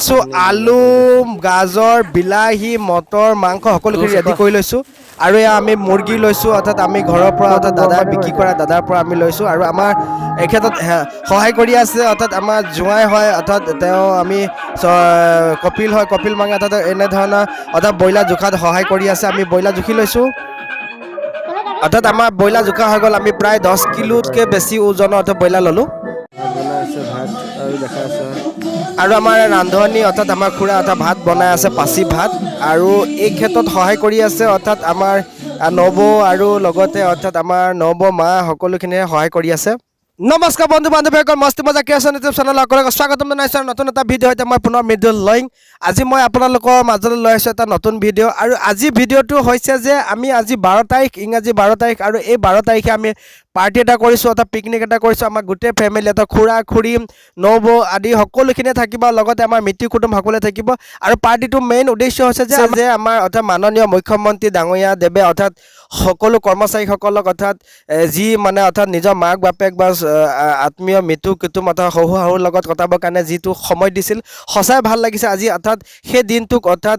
লৈছোঁ আলু গাজৰ বিলাহী মটৰ মাংস সকলোখিনি ৰেডি কৰি লৈছোঁ আৰু এয়া আমি মুৰ্গী লৈছোঁ অৰ্থাৎ আমি ঘৰৰ পৰা অৰ্থাৎ দাদাই বিক্ৰী কৰা দাদাৰ পৰা আমি লৈছোঁ আৰু আমাৰ এই ক্ষেত্ৰত সহায় কৰি আছে অৰ্থাৎ আমাৰ জোঁৱাই হয় অৰ্থাৎ তেওঁ আমি কপিল হয় কপিল মাঙে অৰ্থাৎ এনেধৰণৰ অৰ্থাৎ ব্ৰইলাৰ জোখাত সহায় কৰি আছে আমি ব্ৰইলাৰ জুখি লৈছোঁ অৰ্থাৎ আমাৰ ব্ৰইলাৰ জোখা হৈ গ'ল আমি প্ৰায় 10 কিলোতকৈ বেছি ওজনৰ অৰ্থাৎ ব্ৰইলাৰ ল'লোঁ আৰু আমাৰ ৰান্ধনি অৰ্থাৎ আমাৰ খুৰা অৰ্থাৎ ভাত বনাই আছে পাচি ভাত আৰু এই ক্ষেত্ৰত সহায় কৰি আছে অৰ্থাৎ আমাৰ নবৌ আৰু লগতে অৰ্থাৎ আমাৰ নবৌ মা সকলোখিনিয়ে সহায় কৰি আছে নমস্কাৰ বন্ধু বান্ধৱীসকল মস্তি মজা ক্ৰিয়েশ্যন ইউটিউব চেনেল সকলোকে স্বাগতম জনাইছোঁ আৰু নতুন এটা ভিডিঅ' সৈতে মই পুনৰ মৃদুল লৈ আজি মই আপোনালোকৰ মাজলৈ লৈ আহিছোঁ এটা নতুন ভিডিঅ' আৰু আজি ভিডিঅ'টো হৈছে যে আমি আজি 12 তাৰিখ ইংৰাজী 12 তাৰিখ আৰু এই 12 তাৰিখে আমি পাৰ্টি এটা কৰিছোঁ অৰ্থাৎ পিকনিক এটা কৰিছোঁ আমাৰ গোটেই ফেমিলি এটা খুৰা খুৰী নবৌ আদি সকলোখিনিয়ে থাকিব লগতে আমাৰ মিতিৰ কুটুম সকলোৱে থাকিব আৰু পাৰ্টিটোৰ মেইন উদ্দেশ্য হৈছে যে আমাৰ অৰ্থাৎ মাননীয় মুখ্যমন্ত্ৰী ডাঙৰীয়া দেৱে অৰ্থাৎ সকলো কৰ্মচাৰীসকলক অৰ্থাৎ যি মানে অৰ্থাৎ নিজৰ মাক বাপেক বা আত্মীয় মৃত্যু কুটুম অৰ্থাৎ শহু শাহুৰ লগত কটাবৰ কাৰণে যিটো সময় দিছিল সঁচাই ভাল লাগিছে আজি অৰ্থাৎ সেই দিনটোক অৰ্থাৎ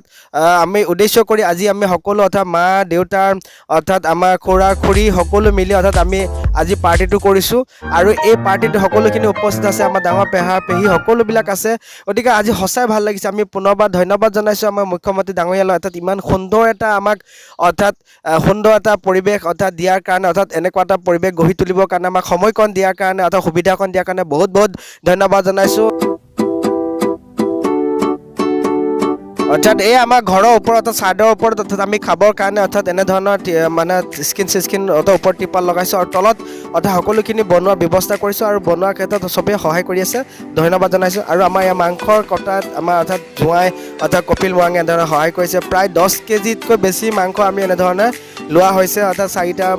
আমি উদ্দেশ্য কৰি আজি আমি সকলো অৰ্থাৎ মা দেউতাৰ অৰ্থাৎ আমাৰ খুৰা খুৰী সকলো মিলি অৰ্থাৎ আমি আজি পাৰ্টিটো কৰিছোঁ আৰু এই পাৰ্টিটো সকলোখিনি উপস্থিত আছে আমাৰ ডাঙৰ পেহা পেহী সকলোবিলাক আছে গতিকে আজি সঁচাই ভাল লাগিছে আমি পুনৰবাৰ ধন্যবাদ জনাইছোঁ আমাৰ মুখ্যমন্ত্ৰী ডাঙৰীয়ালৈ অৰ্থাৎ ইমান সুন্দৰ এটা আমাক অৰ্থাৎ সুন্দৰ এটা পৰিৱেশ অৰ্থাৎ দিয়াৰ কাৰণে অৰ্থাৎ এনেকুৱা এটা পৰিৱেশ গঢ়ি তুলিবৰ কাৰণে আমাক সময়কণ দিয়াৰ কাৰণে অৰ্থাৎ সুবিধাকণ দিয়াৰ কাৰণে বহুত বহুত ধন্যবাদ জনাইছোঁ অৰ্থাৎ এই আমাৰ ঘৰৰ ওপৰত চাদৰ ওপৰত অৰ্থাৎ আমি খাবৰ কাৰণে অৰ্থাৎ এনেধৰণৰ মানে স্কিন অৰ্থাৎ ওপৰত টিপাল লগাইছোঁ আৰু তলত অৰ্থাৎ সকলোখিনি বনোৱাৰ ব্যৱস্থা কৰিছোঁ আৰু বনোৱাৰ ক্ষেত্ৰত চবেই সহায় কৰি আছে ধন্যবাদ জনাইছোঁ আৰু আমাৰ ইয়াৰ মাংসৰ কটাত আমাৰ অৰ্থাৎ জোঁৱাই অৰ্থাৎ কপিল মাঙে এনেধৰণে সহায় কৰিছে প্ৰায় 10 কেজিতকৈ বেছি মাংস আমি এনেধৰণে লোৱা হৈছে অৰ্থাৎ 4টা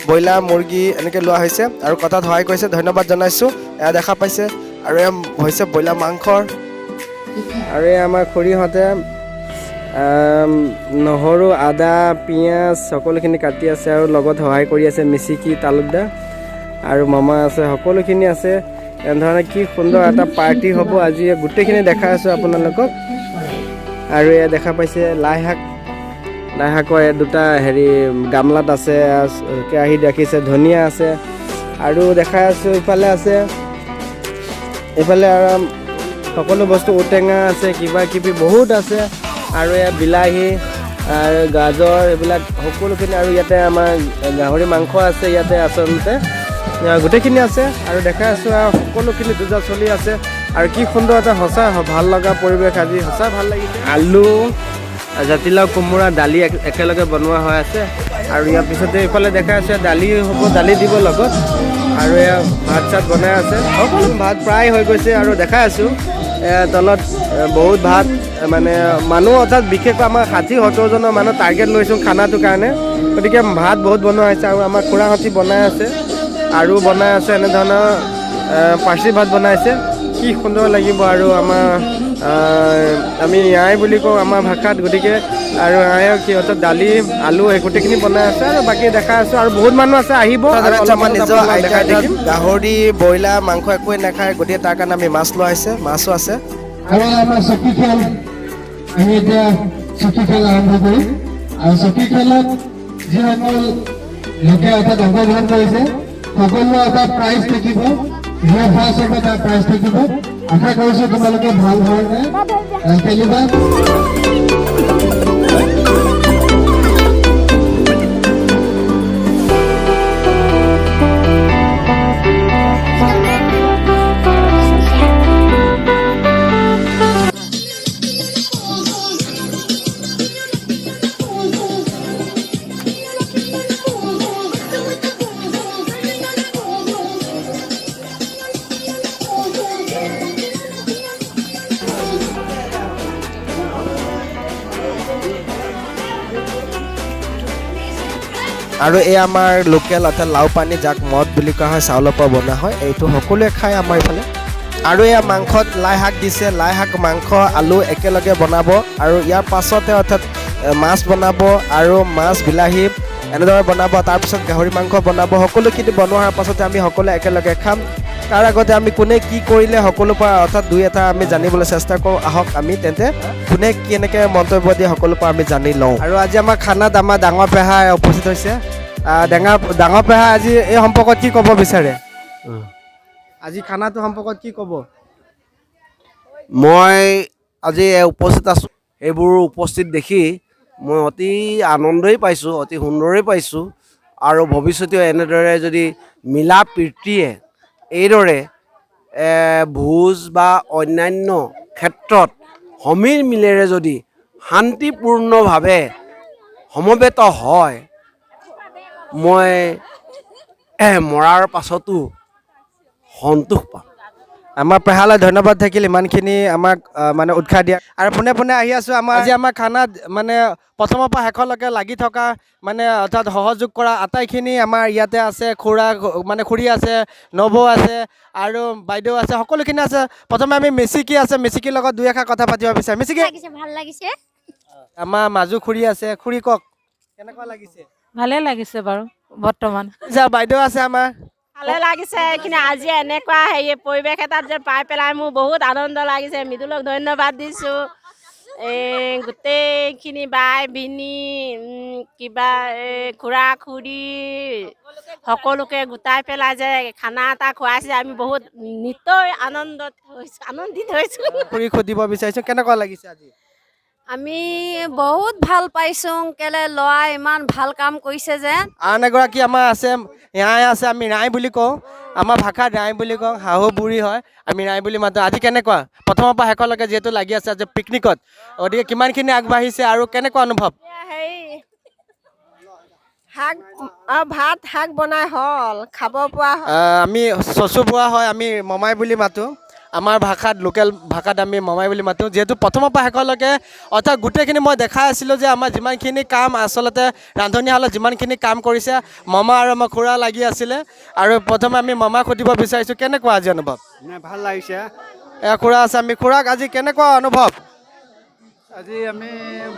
ব্ৰইলাৰ মুৰ্গী এনেকৈ লোৱা হৈছে আৰু কটাত সহায় কৰিছে ধন্যবাদ জনাইছোঁ এয়া দেখা পাইছে আৰু এয়া হৈছে ব্ৰইলাৰ মাংসৰ আৰু এই আমাৰ খুৰীহঁতে নহৰু আদা পিঁয়াজ সকলোখিনি কাটি আছে আৰু লগত সহায় কৰি আছে মিচিকি তালুকদা আৰু মামা আছে সকলোখিনি আছে এনেধৰণে কি সুন্দৰ এটা পাৰ্টি হ'ব আজি গোটেইখিনি দেখাই আছোঁ আপোনালোকক আৰু এয়া দেখা পাইছে লাই শাকৰ দুটা গামলাত আছে কেৰাহীত ৰাখিছে ধনিয়া আছে আৰু দেখাই আছোঁ ইফালে আছে এইফালে সকলো বস্তু ঔটেঙা আছে কিবা কিবি বহুত আছে আৰু এয়া বিলাহী আৰু গাজৰ এইবিলাক সকলোখিনি আৰু ইয়াতে আমাৰ গাহৰি মাংস আছে ইয়াতে আচলতে গোটেইখিনি আছে আৰু দেখাই আছোঁ আৰু সকলোখিনি দুজা চলি আছে আৰু কি সুন্দৰ এটা সঁচা ভাল লগা পৰিৱেশ আজি সঁচা ভাল লাগিছে আলু জাতিলাও কোমোৰা দালি একেলগে বনোৱা হৈ আছে আৰু ইয়াৰ পিছতে এইফালে দেখাই আছে দালি হ'ব দালি দিব লগত আৰু এয়া ভাত চাত বনাই আছে সকলো ভাত প্ৰায় হৈ গৈছে আৰু দেখাই আছোঁ তলত বহুত ভাত মানে মানুহ অৰ্থাৎ বিশেষকৈ আমাৰ 60-70জনৰ মানুহ টাৰ্গেট লৈছোঁ খানাটোৰ কাৰণে গতিকে ভাত বহুত বনোৱা হৈছে আৰু আমাৰ খুৰাহঁতি বনাই আছে আৰু বনাই আছে এনেধৰণৰ পাৰ্চি ভাত বনাইছে কি সুন্দৰ লাগিব আৰু আমাৰ আমি আই বুলি কওঁ আমাৰ ভাষাত গতিকে আৰু আয়ক সিহঁতৰ দালি আলু এই গোটেইখিনি বনাই আছে আৰু বাকী দেখাই আছোঁ আৰু বহুত মানুহ আছে আহিব আমাৰ নিজৰ গাহৰি ব্ৰইলাৰ মাংস একোৱে নাখায় গতিকে তাৰ কাৰণে আমি মাছ লোৱা হৈছে মাছো আছে আৰু আমাৰ চকী খেল আমি এতিয়া চকী খেল আৰম্ভ কৰিম আৰু চকী খেলত যিসকল লোকে অৰ্থাৎ অংশগ্ৰহণ কৰিছে সকলোৰে এটা প্ৰাইজ থাকিব যিয়ে ফাৰ্ষ্ট হ'ব তাৰ প্ৰাইজ থাকিব আশা কৰিছোঁ তোমালোকে ভাল ধৰণে খেলিবা আৰু এই আমাৰ লোকেল অৰ্থাৎ লাও পানী যাক মদ বুলি কোৱা হয় চাউলৰ পৰা বনোৱা হয় এইটো সকলোৱে খায় আমাৰ এইফালে আৰু এয়া মাংসত লাই শাক দিছে লাই শাক মাংস আলু একেলগে বনাব আৰু ইয়াৰ পাছতে অৰ্থাৎ মাছ বনাব আৰু মাছ বিলাহী এনেদৰে বনাব তাৰপিছত গাহৰি মাংস বনাব সকলোখিনি বনোৱাৰ পাছতে আমি সকলোৱে একেলগে খাম তাৰ আগতে আমি কোনে কি কৰিলে সকলোৰ পৰা অৰ্থাৎ দুই এটা আমি জানিবলৈ চেষ্টা কৰোঁ। আহক আমি তেন্তে কোনে কেনেকৈ মন্তব্য দিয়ে সকলোৰ পৰা আমি জানি লওঁ। আৰু আজি আমাৰ খানাত আমাৰ ডাঙৰ পেহা উপস্থিত হৈছে। ডাঙৰ পেহা আজি এই সম্পৰ্কত কি ক'ব বিচাৰে? আজি খানাটো সম্পৰ্কত কি ক'ব? মই আজি উপস্থিত আছোঁ। এইবোৰ উপস্থিত দেখি মই অতি আনন্দই পাইছোঁ, অতি সুন্দৰেই পাইছোঁ। আৰু ভৱিষ্যতেও এনেদৰে যদি মিলা প্ৰীতিয়ে এইদৰে ভোজ বা অন্যান্য ক্ষেত্ৰত সমীৰ মিলেৰে যদি শান্তিপূৰ্ণভাৱে সমবেত হয়, মই মৰাৰ পাছতো সন্তোষ পাম। আমাৰ পেহালৈ ধন্যবাদ থাকিল ইমানখিনি আমাক মানে উৎসাহ দিয়া। আৰু পোনে পোনে আহি আছোঁ। আজি আমাৰ খানাত মানে প্ৰথমৰ পৰা শেষলৈকে লাগি থকা মানে অৰ্থাৎ সহযোগ কৰা আটাইখিনি আমাৰ ইয়াতে আছে। খুৰী আছে, নবৌ আছে আৰু বাইদেউ আছে, সকলোখিনি আছে। প্ৰথমে আমি মিচিকি আছে, মিচিকিৰ লগত দুই এষাৰ কথা পাতিব বিচাৰিম। মিচিকি, ভাল লাগিছে। আমাৰ মাজু খুৰী আছে। খুৰী কওক, কেনেকুৱা লাগিছে? ভালে লাগিছে বাৰু বৰ্তমান। বাইদেউ আছে আমাৰ। ভালে লাগিছে এইখিনি আজি এনেকুৱা পৰিৱেশ এটাত যে পাই পেলাই মোৰ বহুত আনন্দ লাগিছে। মৃদুলক ধন্যবাদ দিছোঁ। গোটেইখিনি বাই ভিনী কিবা খুৰা খুৰী সকলোকে গোটাই পেলাই যে খানা এটা খুৱাইছে, আমি বহুত নিতৌ আনন্দিত হৈছোঁ। খুৰীক সুধিব বিচাৰিছোঁ, কেনেকুৱা লাগিছে আজি? আমি বহুত ভাল পাইছোঁ, কেলে ল'ৰা ইমান ভাল কাম কৰিছে যে। আন এগৰাকী আমাৰ আছে, ৰাই আছে। আমি ৰাই বুলি কওঁ, আমাৰ ভাষাত ৰাই বুলি কওঁ। শাহু বুঢ়ী হয়, আমি ৰাই বুলি মাতোঁ। আজি কেনেকুৱা প্ৰথমৰ পৰা শেষলৈকে যিহেতু লাগি আছে আজি পিকনিকত, গতিকে কিমানখিনি আগবাঢ়িছে আৰু কেনেকুৱা অনুভৱ? ভাত শাক বনাই হ'ল, খাব পৰা হ'ল। আমি চচু বোৱা হয়, আমি মমাই বুলি মাতোঁ। আমাৰ ভাষাত, লোকেল ভাষাত আমি মমাই বুলি মাতোঁ। যিহেতু প্ৰথমৰ পৰা শেষলৈকে অৰ্থাৎ গোটেইখিনি মই দেখাই আছিলোঁ যে আমাৰ যিমানখিনি কাম আচলতে ৰান্ধনীশালত যিমানখিনি কাম কৰিছে মামা আৰু আমাৰ খুৰা লাগি আছিলে। আৰু প্ৰথমে আমি মামাক সুধিব বিচাৰিছোঁ, কেনেকুৱা আজি অনুভৱ? ভাল লাগিছে। খুৰা আছে, আমি খুৰাক আজি কেনেকুৱা অনুভৱ? আজি আমি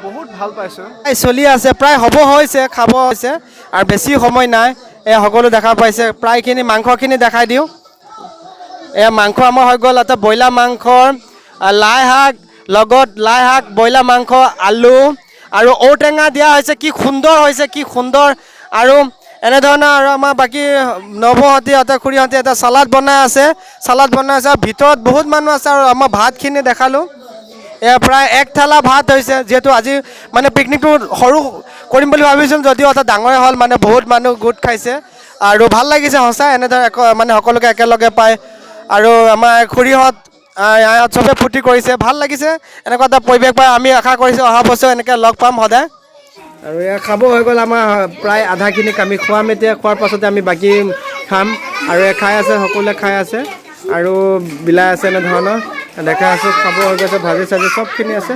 বহুত ভাল পাইছোঁ। চলি আছে, প্ৰায় হ'ব হৈছে, খাব হৈছে আৰু বেছি সময় নাই। সকলো দেখা পাইছে, প্ৰায়খিনি মাংসখিনি দেখাই দিওঁ। মাংস আমাৰ হৈ গ'ল। এটা ব্ৰইলাৰ মাংসৰ লাই শাক লগত ব্ৰইলাৰ মাংস, আলু আৰু ঔটেঙা দিয়া হৈছে। কি সুন্দৰ হৈছে, কি সুন্দৰ। আৰু এনেধৰণৰ আৰু আমাৰ বাকী নবৌহঁতি খুৰীহঁতি এটা চালাড বনাই আছে। আৰু ভিতৰত বহুত মানুহ আছে। আৰু আমাৰ ভাতখিনি দেখালোঁ, প্ৰায় এক থালা ভাত হৈছে। যিহেতু আজি মানে পিকনিকটো সৰু কৰিম বুলি ভাবিছোঁ, যদিও এটা ডাঙৰে হ'ল, মানে বহুত মানুহ গোট খাইছে আৰু ভাল লাগিছে সঁচা এনেদৰে মানে সকলোকে একেলগে পায়। আৰু আমাৰ খুৰীহঁত চবে ফূৰ্তি কৰিছে, ভাল লাগিছে। এনেকুৱা এটা পৰিৱেশ পাই আমি আশা কৰিছোঁ অহা বছৰ এনেকৈ লগ পাম সদায়। আৰু খাব হৈ গ'ল আমাৰ প্ৰায় আধাখিনি। আমি খোৱাম এতিয়া, খোৱাৰ পাছতে আমি বাকী খাম। আৰু খাই আছে, সকলোৱে খাই আছে আৰু বিলাই আছে এনেধৰণৰ দেখা আছোঁ। খাব হৈ গৈছে, ভাজি চাজি চবখিনি আছে।